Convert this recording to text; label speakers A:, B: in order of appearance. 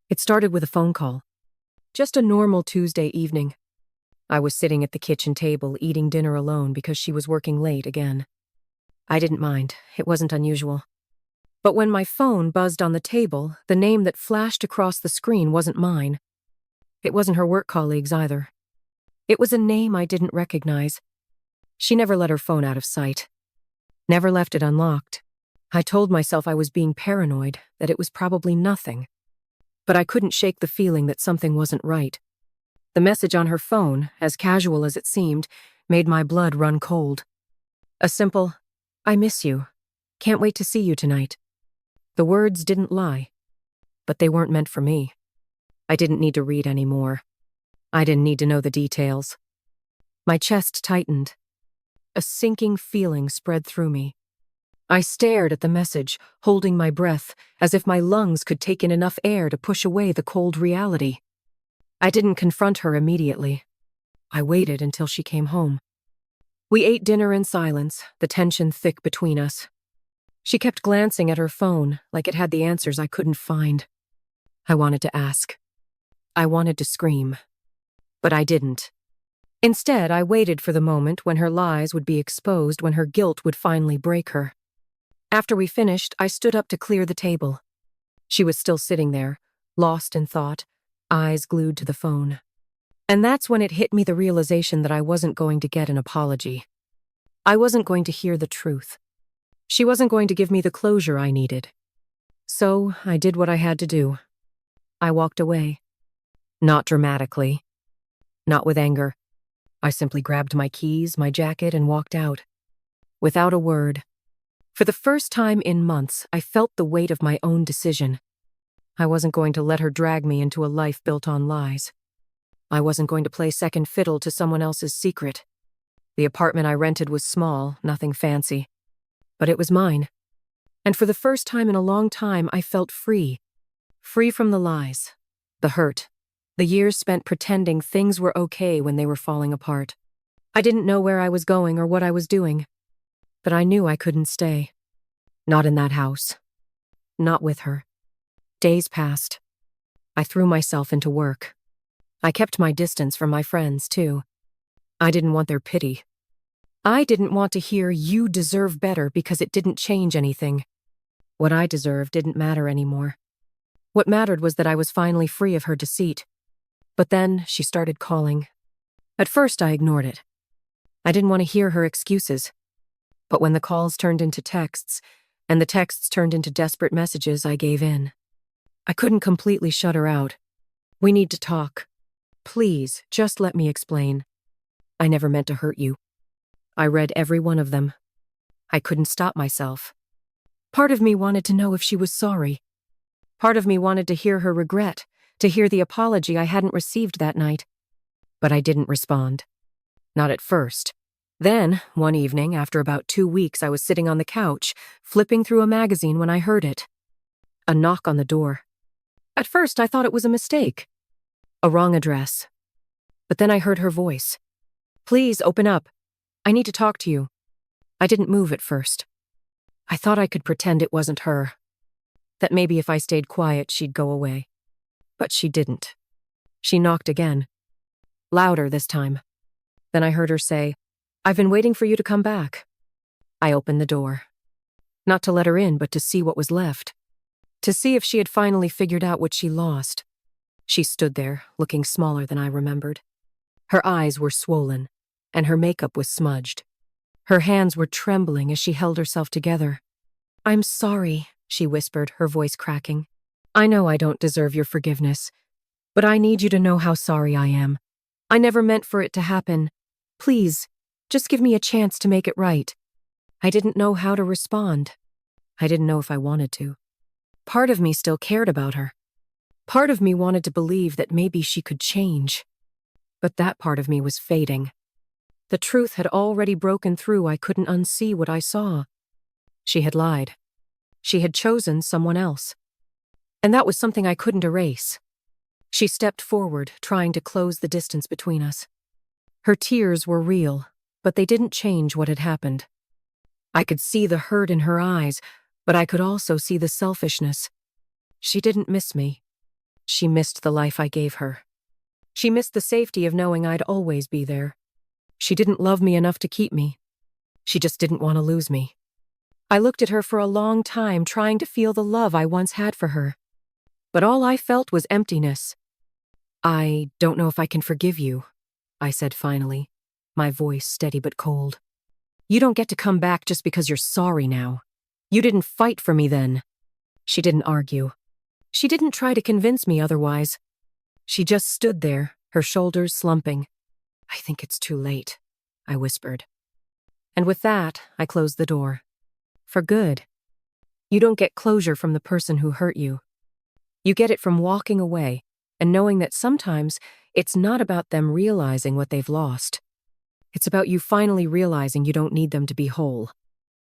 A: It started with a phone call. Just a normal Tuesday evening. I was sitting at the kitchen table eating dinner alone because she was working late again. I didn't mind. It wasn't unusual. But when my phone buzzed on the table, the name that flashed across the screen wasn't mine. It wasn't her work colleague's either. It was a name I didn't recognize. She never let her phone out of sight. Never left it unlocked. I told myself I was being paranoid, that it was probably nothing. But I couldn't shake the feeling that something wasn't right. The message on her phone, as casual as it seemed, made my blood run cold. A simple, "I miss you. Can't wait to see you tonight." The words didn't lie, but they weren't meant for me. I didn't need to read any more. I didn't need to know the details. My chest tightened. A sinking feeling spread through me. I stared at the message, holding my breath, as if my lungs could take in enough air to push away the cold reality. I didn't confront her immediately. I waited until she came home. We ate dinner in silence, the tension thick between us. She kept glancing at her phone, like it had the answers I couldn't find. I wanted to ask. I wanted to scream. But I didn't. Instead, I waited for the moment when her lies would be exposed, when her guilt would finally break her. After we finished, I stood up to clear the table. She was still sitting there, lost in thought, eyes glued to the phone. And that's when it hit me, the realization that I wasn't going to get an apology. I wasn't going to hear the truth. She wasn't going to give me the closure I needed. So I did what I had to do. I walked away. Not dramatically. Not with anger. I simply grabbed my keys, my jacket, and walked out. Without a word. For the first time in months, I felt the weight of my own decision. I wasn't going to let her drag me into a life built on lies. I wasn't going to play second fiddle to someone else's secret. The apartment I rented was small, nothing fancy. But it was mine. And for the first time in a long time, I felt free. Free from the lies, the hurt, the years spent pretending things were okay when they were falling apart. I didn't know where I was going or what I was doing. But I knew I couldn't stay. Not in that house. Not with her. Days passed. I threw myself into work. I kept my distance from my friends, too. I didn't want their pity. I didn't want to hear "you deserve better" because it didn't change anything. What I deserved didn't matter anymore. What mattered was that I was finally free of her deceit. But then she started calling. At first I ignored it. I didn't want to hear her excuses. But when the calls turned into texts, and the texts turned into desperate messages, I gave in. I couldn't completely shut her out. "We need to talk. Please, just let me explain. I never meant to hurt you." I read every one of them. I couldn't stop myself. Part of me wanted to know if she was sorry. Part of me wanted to hear her regret, to hear the apology I hadn't received that night. But I didn't respond. Not at first. Then, one evening, after about 2 weeks, I was sitting on the couch, flipping through a magazine when I heard it. A knock on the door. At first, I thought it was a mistake. A wrong address. But then I heard her voice. "Please, open up. I need to talk to you." I didn't move at first. I thought I could pretend it wasn't her. That maybe if I stayed quiet, she'd go away. But she didn't. She knocked again. Louder this time. Then I heard her say, "I've been waiting for you to come back." I opened the door. Not to let her in, but to see what was left. To see if she had finally figured out what she lost. She stood there, looking smaller than I remembered. Her eyes were swollen, and her makeup was smudged. Her hands were trembling as she held herself together. "I'm sorry," she whispered, her voice cracking. "I know I don't deserve your forgiveness, but I need you to know how sorry I am. I never meant for it to happen. Please, just give me a chance to make it right." I didn't know how to respond. I didn't know if I wanted to. Part of me still cared about her. Part of me wanted to believe that maybe she could change. But that part of me was fading. The truth had already broken through. I couldn't unsee what I saw. She had lied. She had chosen someone else. And that was something I couldn't erase. She stepped forward, trying to close the distance between us. Her tears were real, but they didn't change what had happened. I could see the hurt in her eyes, but I could also see the selfishness. She didn't miss me. She missed the life I gave her. She missed the safety of knowing I'd always be there. She didn't love me enough to keep me. She just didn't want to lose me. I looked at her for a long time, trying to feel the love I once had for her. But all I felt was emptiness. "I don't know if I can forgive you," I said finally, my voice steady but cold. "You don't get to come back just because you're sorry now. You didn't fight for me then." She didn't argue. She didn't try to convince me otherwise. She just stood there, her shoulders slumping. "I think it's too late," I whispered. And with that, I closed the door. For good. You don't get closure from the person who hurt you. You get it from walking away and knowing that sometimes it's not about them realizing what they've lost. It's about you finally realizing you don't need them to be whole.